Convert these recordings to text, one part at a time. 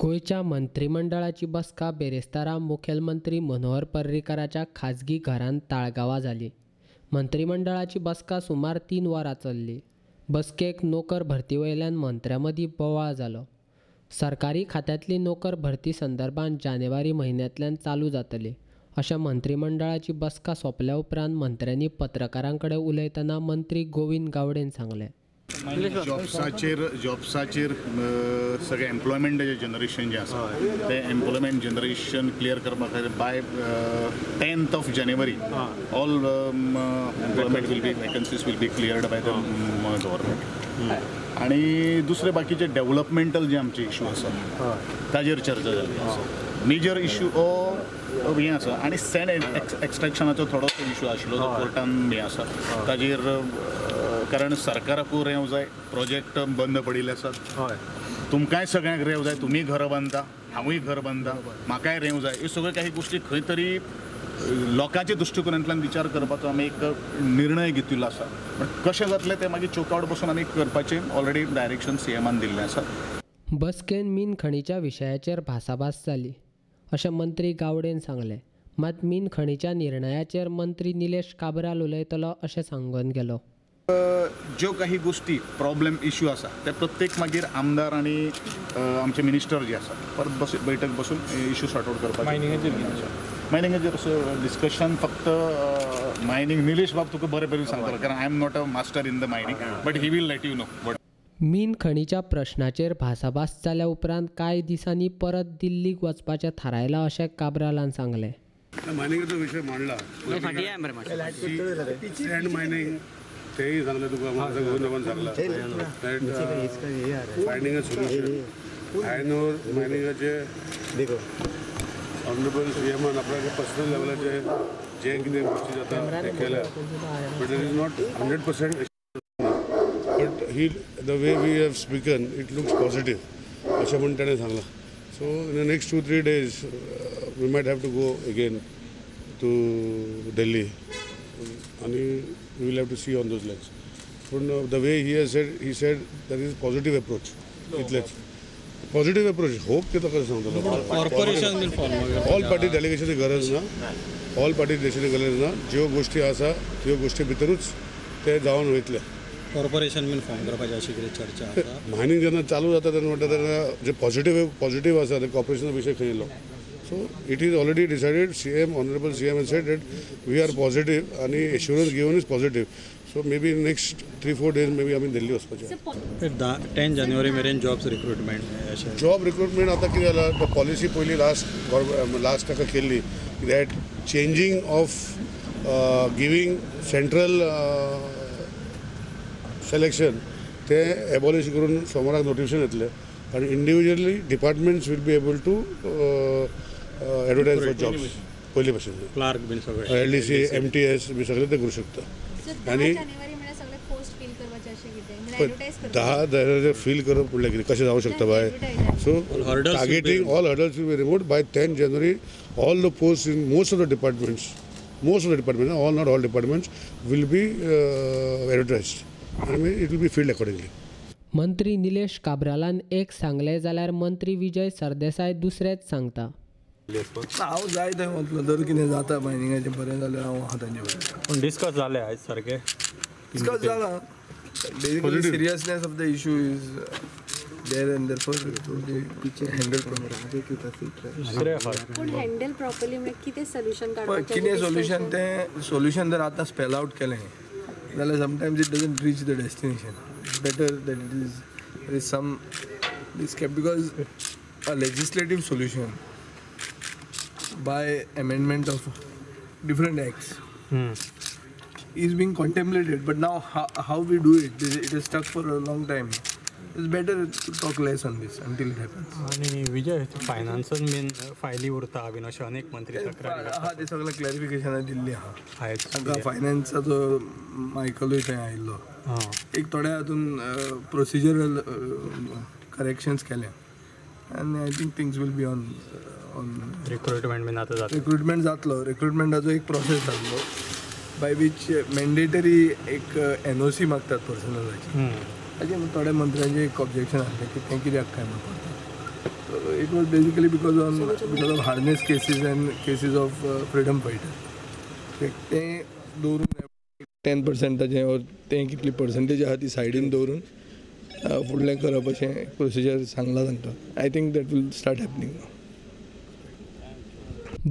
गोयच्या मंत्रिमंडळाची बसका बेरेस्तारा मुखेलमंत्री मनोहर पर्रीकाराच्या खाजगी घरांत ताळगांवां जाली। मंत्रिमंडळाची बसका सुमार 3 वरां चल्ली। बसकेक नोकर भरती वयल्यान मंत्र्यां मदीं बोवाळ जालो। सरकारी खात्यांतली नोकर भरती संदर्भात जानेवारी म्हयन्यांतल्यान चालू जातली अशें मंत्रिमंडळाची बसका सोंपल्या उपरांत मंत्र्यांनी पत्रकारां कडेन उलयतना मंत्री गोविंद गावडेन सांगलें। जॉब्साचेर सगळे एम्प्लॉयमेंट जनरेशन जे आसा ते एम्प्लॉयमेंट जनरेशन क्लियर करपा खातीर by 10th of January all employment will be vacancies will be cleared by the government. आणि दुसरे बाकीचे डेव्हलपमेंटल जे आमचे इश्यू आसा ताजेर चर्चा जाल्ली आसा। मेजर इश्यू हो हें आसा आनी सँड एक्सट्रॅक्शनाचो थोडोसो इश्यू आशिल्लो जो कोर्टान हें आसा ताजेर, कारण सरकाराकूय रेंव जाय, प्रोजेक्ट बंद पडिल्ले आसात, तुमकांय सगळ्यांक रेंव जाय, तुमी घर बांदता, हांवूय घर बांदता, म्हाकाय रेंव जाय, ह्यो सगळ्यो काही गोश्टी खंय तरी लोकांच्या दृश्टिकोनांतल्यान विचार करपाचो आमी एक निर्णय घेतिल्लो आसा। पण कशें जातलें तें मागीर चोकआउट बसून आमी करपाचें ऑलरेडी डायरेक्शन सीएमान दिल्लें आसा। बसकेन मीन खणीच्या विशयाचेर भासाभास जाली अशें मंत्री गावडेन सांगलें। मात मीन खणीच्या निर्णयाचेर मंत्री निलेश काब्राल उलयतलो अशें सांगून गेलो। ज्यो काही गोष्टी प्रॉब्लेम इश्यू आसा ते प्रत्येक मागीर आमदार आणि आमचे मिनिस्टर जे आसा परत बैठक बसून इश्यू सॉर्ट आउट करपाचें। मायनिंगाचेर डिस्कशन फक्त मायनिंग निलेश बाब तुका बरें सांगतलो, कारण I am not a master in the mining, but he will let you know. Mean खणीच्या प्रश्नाचेर भासाभास जाल्या उपरांत कांय दिसांनी परत दिल्लीक वचपाचें थारायलां अशें काब्रालान सांगलें। मायनिंगाचो विशय मांडला, मायनिंग तेही सांगलं तुका, माझं गव्हर्नमेंट सांगला फायंडिंग अ सोल्युशन। आयनोर मायनिंगाचे ऑनरेबल सीएमान आपल्याला पर्सनल लेवलाचे जे कितें गोष्टी जाता ते केल्या, but it is not 100%, but he the way we have spoken it looks positive अशें म्हणून ताणें सांगलां। So in the next 2-3 days we might have to go again to Delhi आणि we will have to see on those lines. From the way he said that is positive approach. It's positive approach. Hope के तो कसं सांगतो corporation will follow. All party डेलिगेशनची गरज ना, all party देशाची गरज ना, ज्यो गोष्टी आसा त्यो गोष्टी भितरूच ते जावन वयतले। कॉर्पोरेशन will फॉर्म करपाची अशी कितें चर्चा आसा। मायनिंग जेन्ना चालू जाता तेन्ना म्हणटा तेन्ना जे पॉझिटिव्ह आसा ते कॉर्पोरेशना विशय खंय येयलो। So it is already decided. Honorable CM has said that we are positive and assurance given is positive. So maybe in next 3-4 days maybe आम्ही दिल्ली वचपाचें। 10 जानेवारी मेरेन जॉब्स रिक्रुटमेंट जॉब रिक्रुटमेंट आता कितें जालां, पॉलिसी पयली लास्ट ताका केल्ली that changing of giving central selection ते एबॉलिश करून सोमाराक नोटिफिकेशन येतलें आनी individually departments will be able to advertise for jobs पयली भशेन क्लार्क बीन सगळे LDC MTS बी सगळे ते करूं शकता। आनी 10 फील करप म्हणल्यार कितें कशें जावं शकता बाय। So targeting all hurdles will be removed by 10 January। All the post in most of the departments all not all departments will be advertised आनी it will be filled accordingly. मंत्री निलेश काब्रालान एक सांगलें जाल्यार मंत्री विजय सरदेसाय दुसरेच सांगता। हांव जाय थंय वतलो, जर कितें जाता मायनिंगाचें बरें जाल्यार हांव आहा तांचे बरें। पूण डिस्कस जालें आयज सारकें डिस्कस जाला। Basically seriousness of the issue is there and therefore handle पूण हँडल प्रॉपर्ली म्हणजे कितें सोल्युशन काडपाचें, कितें सोल्युशन जर आतां स्पेल आउट केलें जाल्यार sometimes it doesn't reach the destination. It's better that there is some this cap, because a legislative solution by amendment of different acts is being contemplated, but now how we do it is stuck for a long time. It's better to talk less on this until it happens. आणि विजय फायनान्सान bin फायली उरता bin अशें अनेक मंत्री तक्रारी आहा, ते सगळें क्लॅरिफिकेशनां दिल्ली आहा। आयज तांकां फायनान्साचो मायकलूय थंय आयिल्लो, एक थोड्या हातून प्रोसिजरल करेक्शन्स केल्या आनी I think things will be on recruitment बीन आतां जाता। रिक्रुटमेंट जातलो, रिक्रुटमेंटाचो एक प्रोसेस जातलो बाय वीच मॅन्डेटरी एक NOC मागतात पर्सनलाची। ताजे थोड्या मंत्र्यांचे एक ऑब्जेक्शन आसलें की तें कित्याक काय म्हणून It was basically because of harness cases and cases of freedom fighters. ते दवरून 10% और ते कितली पर्संटेज आहा ती सायडीन दवरून फुडलें करप अशें प्रोसिजर सांगलां तांकां. I think that will start happening now.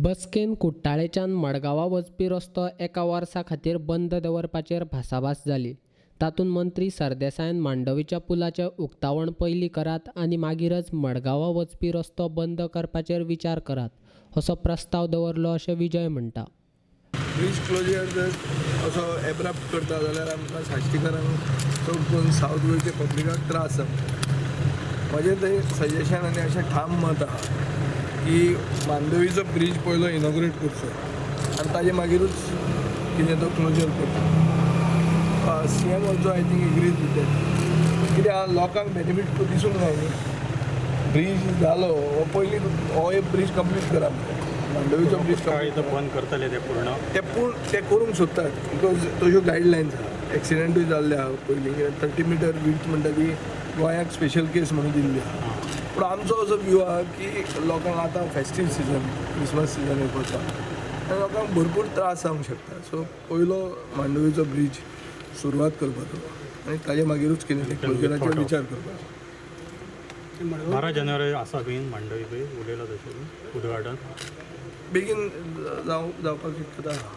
बसकेन कुट्टाळेच्यान मडगांवां वचपी रस्तो एका वर्सा खातीर बंद दवरपाचेर भासाभास जाली. तातूंत मंत्री सरदेसायन मांडवीच्या पुलाचें उक्तावण पयलीं करात आनी मागीरच मडगांवां वचपी रस्तो बंद करपाचेर विचार करात असो प्रस्ताव दवरलो अशें विजय म्हणटा. ब्रीज क्लोजर जर असो एब्रप्ट करता जाल्यार आमकां साश्टीकरांक चड करून सावथ गोंयच्या पब्लिकाक त्रास जाता. म्हजें थंय सजेशन आनी अशें ठाम मत आहा की मांडवीचो ब्रीज पयलो इनॉग्रेट करचो आनी ताजे मागीरूच कितें तो क्लोजर करचो. CM also I think agrees with that. कित्याक लोकांक बेनिफीट दिसूंक जाय न्ही. ब्रीज जालो हो पयलीं हो एक ब्रीज कंप्लीट करा. मांडवीचो ब्रीज बंद करतले ते पूर्ण ते करूंक सोदतात बिकॉज तश्यो गायडलायन्स आहा. एक्सिडेंटूय जाल्ले आहा पयलीं 30 मीटर विड्थ म्हणटा ती गोंयाक स्पेशल केस म्हणून दिल्ली आहा. पूण आमचो असो व्यू आहा की लोकांक आतां फेस्टीव सिजन क्रिसमस सिजन येवपाचो आनी लोकांक भरपूर त्रास जावंक शकता. सो पयलो मांडवीचो ब्रीज सुरवात करपाचो आनी ताजे मागीरूच कितें क्लोजराचेर विचार करपाचो. 12 जानेवारी आसा बीन मांडवी बी उलयलो तशें उद्घाटन बेगीन जावपाक शक्यता आहा.